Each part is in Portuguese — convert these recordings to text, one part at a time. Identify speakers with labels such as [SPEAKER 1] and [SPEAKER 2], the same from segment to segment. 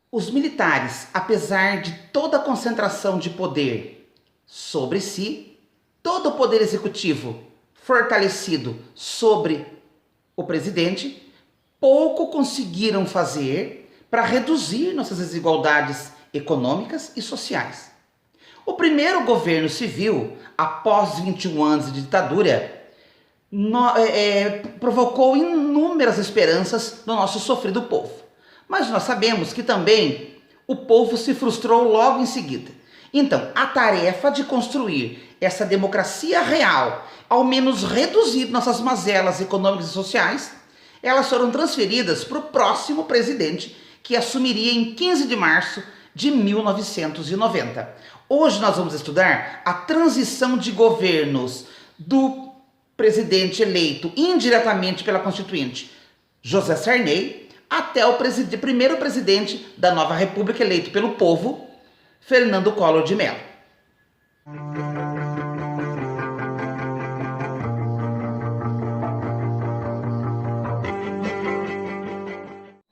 [SPEAKER 1] Os militares, apesar de toda a concentração de poder sobre si, todo o poder executivo fortalecido sobre o presidente, pouco conseguiram fazer para reduzir nossas desigualdades econômicas e sociais. O primeiro governo civil, após 21 anos de ditadura, provocou inúmeras esperanças no nosso sofrido povo. Mas nós sabemos que também o povo se frustrou logo em seguida. Então, a tarefa de construir essa democracia real, ao menos reduzir nossas mazelas econômicas e sociais, elas foram transferidas para o próximo presidente, que assumiria em 15 de março de 1990. Hoje nós vamos estudar a transição de governos do presidente eleito indiretamente pela Constituinte José Sarney até o primeiro presidente da nova república eleito pelo povo, Fernando Collor de Mello.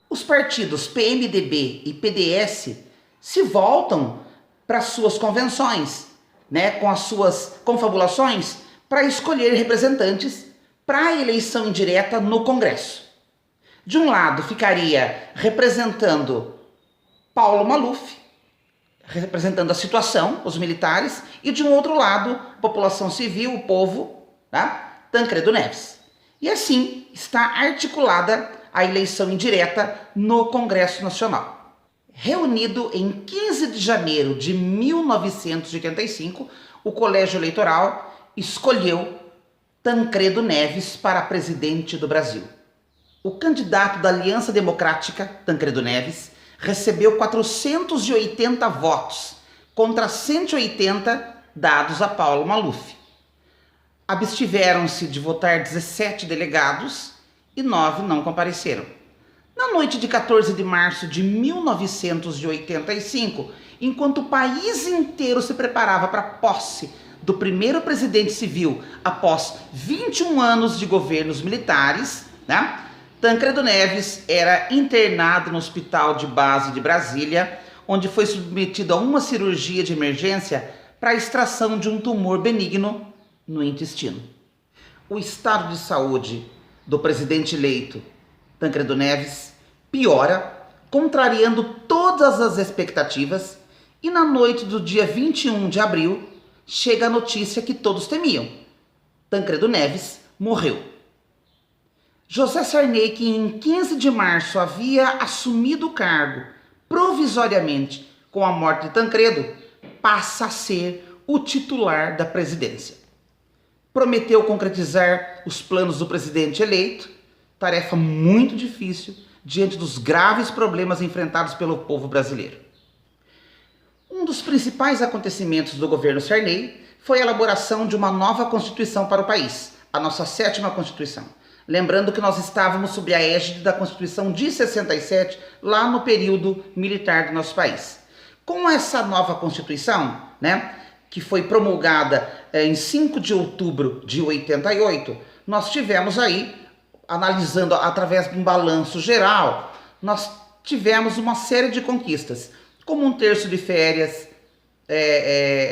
[SPEAKER 1] Os partidos PMDB e PDS se voltam para suas convenções, com as suas confabulações, para escolher representantes para a eleição indireta no Congresso. De um lado ficaria representando Paulo Maluf, representando a situação, os militares, e de um outro lado, a população civil, o povo, Tancredo Neves. E assim está articulada a eleição indireta no Congresso Nacional. Reunido em 15 de janeiro de 1985, o Colégio Eleitoral escolheu Tancredo Neves para presidente do Brasil. O candidato da Aliança Democrática, Tancredo Neves, recebeu 480 votos contra 180 dados a Paulo Maluf. Abstiveram-se de votar 17 delegados e 9 não compareceram. Na noite de 14 de março de 1985, enquanto o país inteiro se preparava para a posse do primeiro presidente civil após 21 anos de governos militares, Tancredo Neves era internado no Hospital de Base de Brasília, onde foi submetido a uma cirurgia de emergência para a extração de um tumor benigno no intestino. O estado de saúde do presidente eleito, Tancredo Neves, piora, contrariando todas as expectativas, e na noite do dia 21 de abril, chega a notícia que todos temiam: Tancredo Neves morreu. José Sarney, que em 15 de março havia assumido o cargo provisoriamente com a morte de Tancredo, passa a ser o titular da presidência. Prometeu concretizar os planos do presidente eleito, tarefa muito difícil diante dos graves problemas enfrentados pelo povo brasileiro. Um dos principais acontecimentos do governo Sarney foi a elaboração de uma nova Constituição para o país, a nossa 7ª Constituição. Lembrando que nós estávamos sob a égide da Constituição de 67, lá no período militar do nosso país. Com essa nova Constituição, que foi promulgada em 5 de outubro de 88, nós tivemos aí, analisando através de um balanço geral, nós tivemos uma série de conquistas, como 1/3 de férias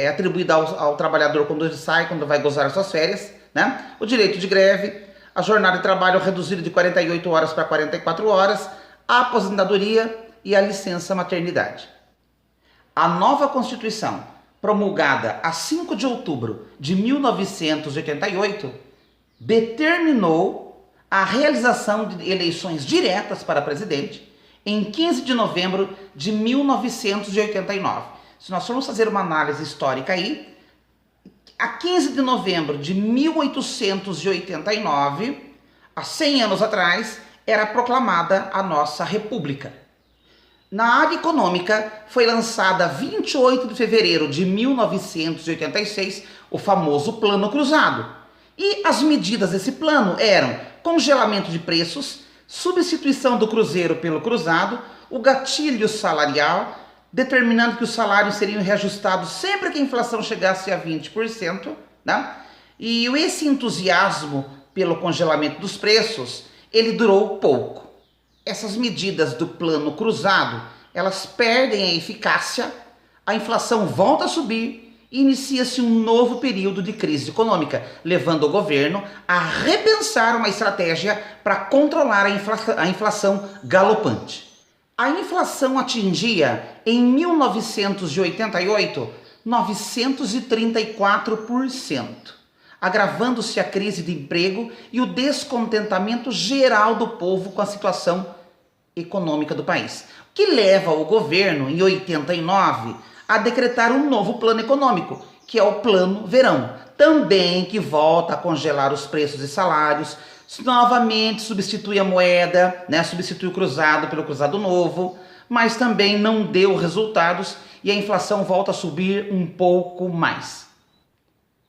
[SPEAKER 1] atribuída ao trabalhador quando ele sai, quando vai gozar as suas férias, o direito de greve, a jornada de trabalho reduzida de 48 horas para 44 horas, a aposentadoria e a licença maternidade. A nova Constituição, promulgada a 5 de outubro de 1988, determinou a realização de eleições diretas para presidente em 15 de novembro de 1989. Se nós formos fazer uma análise histórica aí, a 15 de novembro de 1889, há 100 anos atrás, era proclamada a nossa República. Na área econômica, foi lançada 28 de fevereiro de 1986 o famoso Plano Cruzado. E as medidas desse plano eram congelamento de preços, substituição do cruzeiro pelo cruzado, o gatilho salarial, determinando que os salários seriam reajustados sempre que a inflação chegasse a 20%, E esse entusiasmo pelo congelamento dos preços, ele durou pouco. Essas medidas do Plano Cruzado, elas perdem a eficácia, a inflação volta a subir e inicia-se um novo período de crise econômica, levando o governo a repensar uma estratégia para controlar a inflação galopante. A inflação atingia, em 1988, 934%, agravando-se a crise de emprego e o descontentamento geral do povo com a situação econômica do país, o que leva o governo, em 89, a decretar um novo plano econômico, que é o Plano Verão, também que volta a congelar os preços e salários, novamente substitui a moeda, substitui o cruzado pelo cruzado novo, mas também não deu resultados e a inflação volta a subir um pouco mais.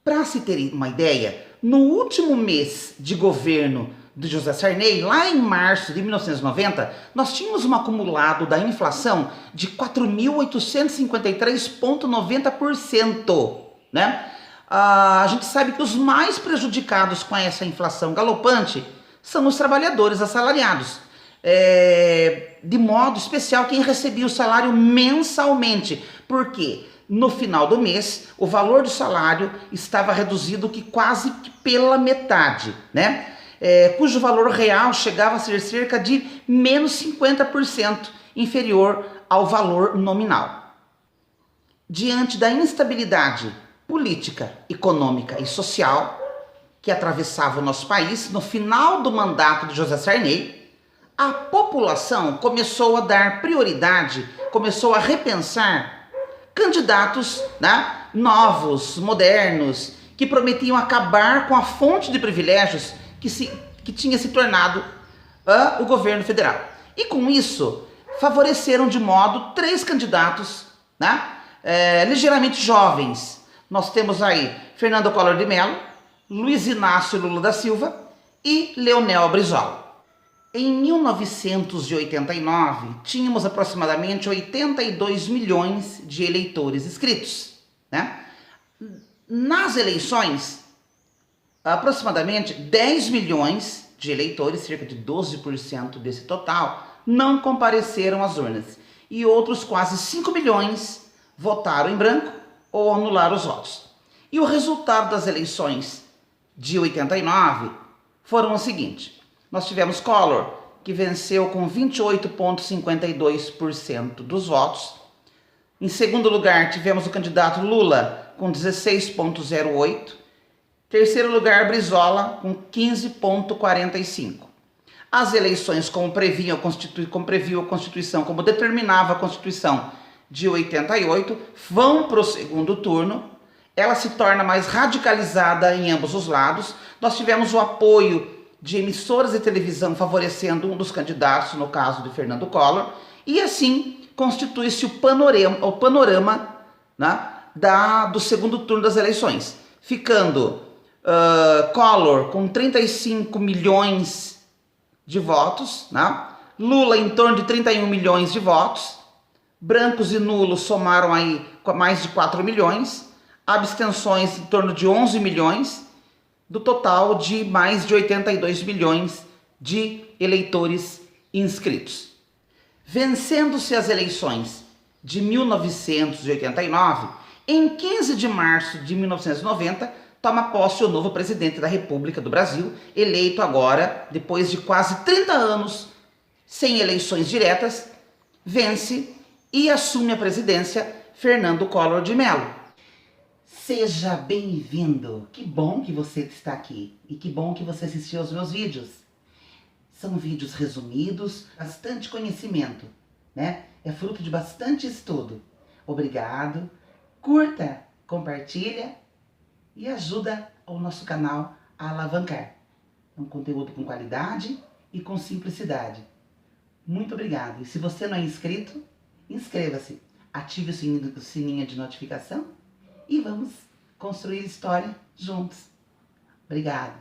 [SPEAKER 1] Para se ter uma ideia, no último mês de governo de José Sarney, lá em março de 1990, nós tínhamos um acumulado da inflação de 4.853,90%, né? A gente sabe que os mais prejudicados com essa inflação galopante são os trabalhadores assalariados. De modo especial quem recebia o salário mensalmente, porque no final do mês o valor do salário estava reduzido quase que pela metade, né? Cujo valor real chegava a ser cerca de menos 50% inferior ao valor nominal. Diante da instabilidade política, econômica e social que atravessava o nosso país, no final do mandato de José Sarney, a população começou a dar prioridade, começou a repensar candidatos, novos, modernos, que prometiam acabar com a fonte de privilégios que tinha se tornado o governo federal. E com isso, favoreceram de modo 3 candidatos, ligeiramente jovens. Nós temos aí Fernando Collor de Mello, Luiz Inácio Lula da Silva e Leonel Brizola. Em 1989, tínhamos aproximadamente 82 milhões de eleitores inscritos, Nas eleições, aproximadamente 10 milhões de eleitores, cerca de 12% desse total, não compareceram às urnas. E outros quase 5 milhões votaram em branco ou anularam os votos. E o resultado das eleições de 89 foram o seguinte: nós tivemos Collor, que venceu com 28,52% dos votos. Em segundo lugar, tivemos o candidato Lula, com 16,08%. Terceiro lugar, Brizola, com 15,45%. As eleições, como previu a Constituição, como determinava a Constituição de 88, vão para o segundo turno. Ela se torna mais radicalizada em ambos os lados. Nós tivemos o apoio de emissoras de televisão favorecendo um dos candidatos, no caso de Fernando Collor, e assim constitui-se o panorama do segundo turno das eleições, ficando Collor com 35 milhões de votos, Lula em torno de 31 milhões de votos, brancos e nulos somaram aí mais de 4 milhões, abstenções em torno de 11 milhões, do total de mais de 82 milhões de eleitores inscritos. Vencendo-se as eleições de 1989, em 15 de março de 1990, toma posse o novo presidente da República do Brasil, eleito agora, depois de quase 30 anos sem eleições diretas, vence e assume a presidência Fernando Collor de Mello. Seja bem-vindo! Que bom que você está aqui e que bom que você assistiu aos meus vídeos. São vídeos resumidos, bastante conhecimento, É fruto de bastante estudo. Obrigado, curta, compartilha e ajuda o nosso canal a alavancar. É um conteúdo com qualidade e com simplicidade. Muito obrigado. E se você não é inscrito, inscreva-se, ative o sininho de notificação e vamos construir história juntos. Obrigado.